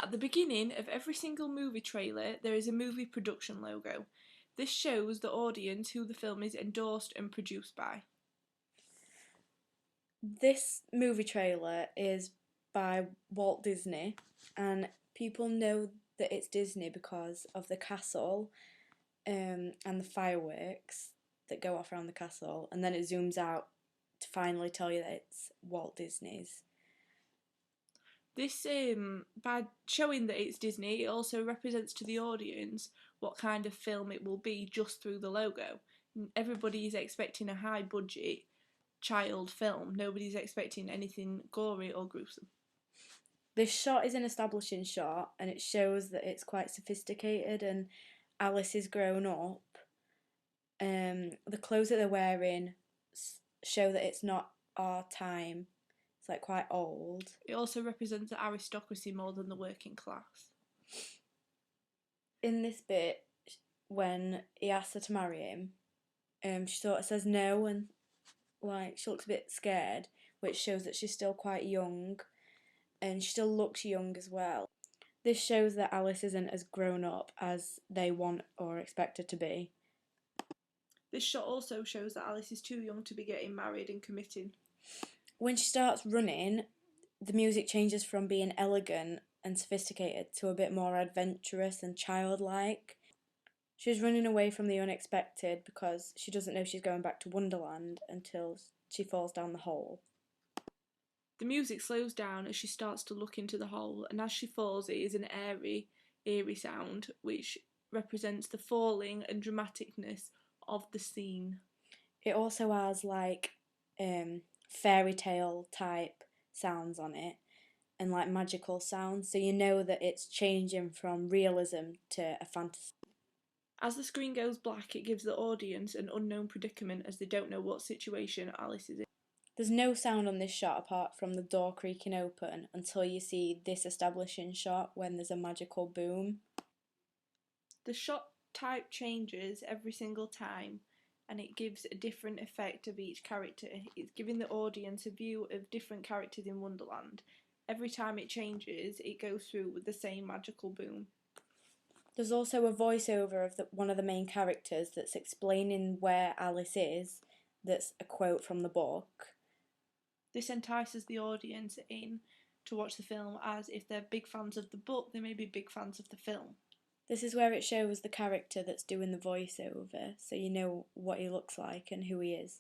At the beginning of every single movie trailer, there is a movie production logo. This shows the audience who the film is endorsed and produced by. This movie trailer is by Walt Disney, and people know that it's Disney because of the castle and the fireworks that go off around the castle, and then it zooms out to finally tell you that it's Walt Disney's. This, by showing that it's Disney, it also represents to the audience what kind of film it will be just through the logo. Everybody is expecting a high budget child film. Nobody's expecting anything gory or gruesome. This shot is an establishing shot, and it shows that it's quite sophisticated and Alice is grown up. The clothes that they're wearing show that it's not our time. It's like quite old. It also represents the aristocracy more than the working class. In this bit, when he asks her to marry him, she sort of says no, and like she looks a bit scared, which shows that she's still quite young, and she still looks young as well. This shows that Alice isn't as grown up as they want or expect her to be. This shot also shows that Alice is too young to be getting married and committing. When she starts running, the music changes from being elegant and sophisticated to a bit more adventurous and childlike. She's running away from the unexpected because she doesn't know she's going back to Wonderland until she falls down the hole. The music slows down as she starts to look into the hole, and as she falls, it is an eerie sound, which represents the falling and dramaticness of the scene. It also has like fairy tale type sounds on it and like magical sounds, so you know that it's changing from realism to a fantasy. As the screen goes black, it gives the audience an unknown predicament as they don't know what situation Alice is in. There's no sound on this shot apart from the door creaking open until you see this establishing shot when there's a magical boom. The shot type changes every single time, and it gives a different effect of each character. It's giving the audience a view of different characters in Wonderland. Every time it changes, it goes through with the same magical boom. There's also a voiceover of one of the main characters that's explaining where Alice is, that's a quote from the book. This entices the audience in to watch the film, as if they're big fans of the book, they may be big fans of the film. This is where it shows the character that's doing the voiceover, so you know what he looks like and who he is.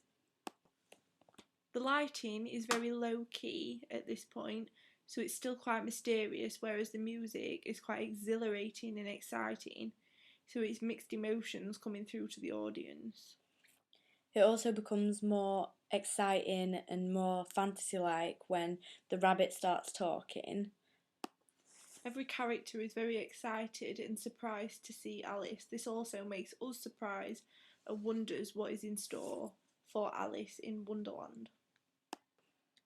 The lighting is very low key at this point, so it's still quite mysterious, whereas the music is quite exhilarating and exciting, so it's mixed emotions coming through to the audience. It also becomes more exciting and more fantasy-like when the rabbit starts talking. Every character is very excited and surprised to see Alice. This also makes us surprised and wonders what is in store for Alice in Wonderland.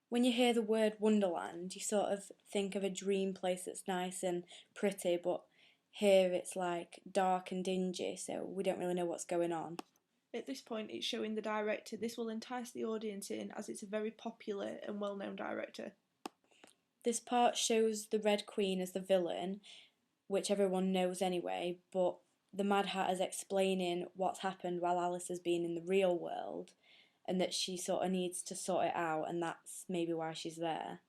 When you hear the word Wonderland, you sort of think of a dream place that's nice and pretty, but here it's like dark and dingy, so we don't really know what's going on. At this point, it's showing the director. This will entice the audience in, as it's a very popular and well-known director. This part shows the Red Queen as the villain, which everyone knows anyway, but the Mad Hatter's explaining what's happened while Alice has been in the real world, and that she sort of needs to sort it out, and that's maybe why she's there.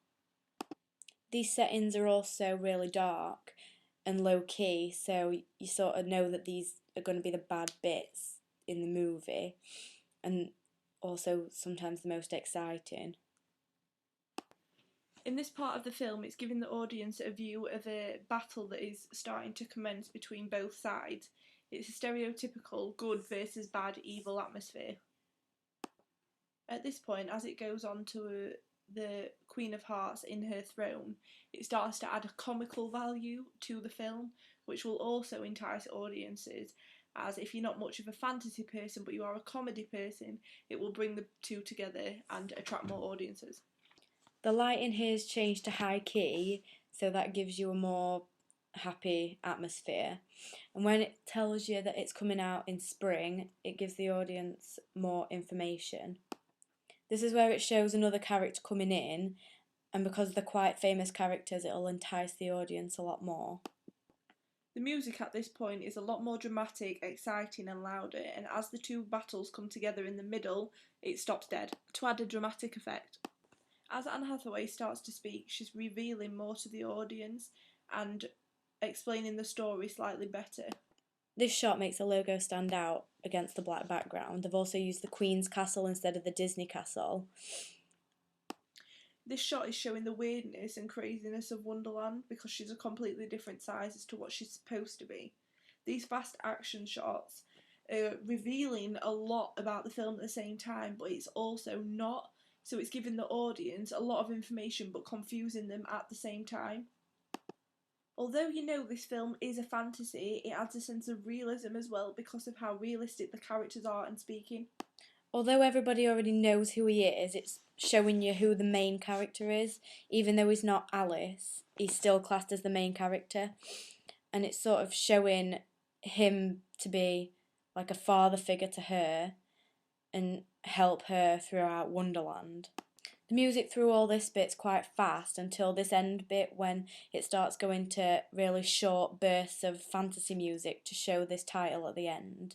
These settings are also really dark and low key, so you sort of know that these are going to be the bad bits in the movie, and also sometimes the most exciting. In this part of the film, it's giving the audience a view of a battle that is starting to commence between both sides. It's a stereotypical good versus bad evil atmosphere. At this point, as it goes on to the Queen of Hearts in her throne, it starts to add a comical value to the film, which will also entice audiences, as if you're not much of a fantasy person but you are a comedy person, it will bring the two together and attract more audiences. The lighting here has changed to high key, so that gives you a more happy atmosphere. And when it tells you that it's coming out in spring, it gives the audience more information. This is where it shows another character coming in, and because they're quite famous characters, it'll entice the audience a lot more. The music at this point is a lot more dramatic, exciting and louder, and as the two battles come together in the middle, it stops dead, to add a dramatic effect. As Anne Hathaway starts to speak, she's revealing more to the audience and explaining the story slightly better. This shot makes the logo stand out against the black background. They've also used the Queen's Castle instead of the Disney Castle. This shot is showing the weirdness and craziness of Wonderland because she's a completely different size as to what she's supposed to be. These fast action shots are revealing a lot about the film at the same time, but it's also not. So it's giving the audience a lot of information but confusing them at the same time. Although you know this film is a fantasy, it adds a sense of realism as well because of how realistic the characters are and speaking. Although everybody already knows who he is, it's showing you who the main character is. Even though he's not Alice, he's still classed as the main character. And it's sort of showing him to be like a father figure to her and help her throughout Wonderland. The music through all this bit's quite fast until this end bit when it starts going to really short bursts of fantasy music to show this title at the end.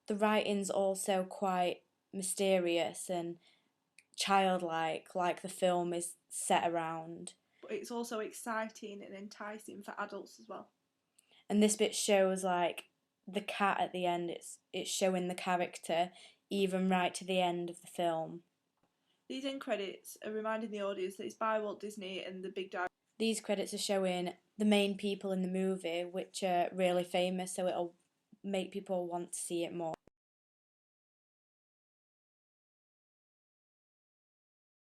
The writing's also quite mysterious and childlike, like the film is set around. But it's also exciting and enticing for adults as well. And this bit shows like the cat at the end, it's showing the character even right to the end of the film. These end credits are reminding the audience that it's by Walt Disney and the big director. These credits are showing the main people in the movie, which are really famous, so it'll make people want to see it more.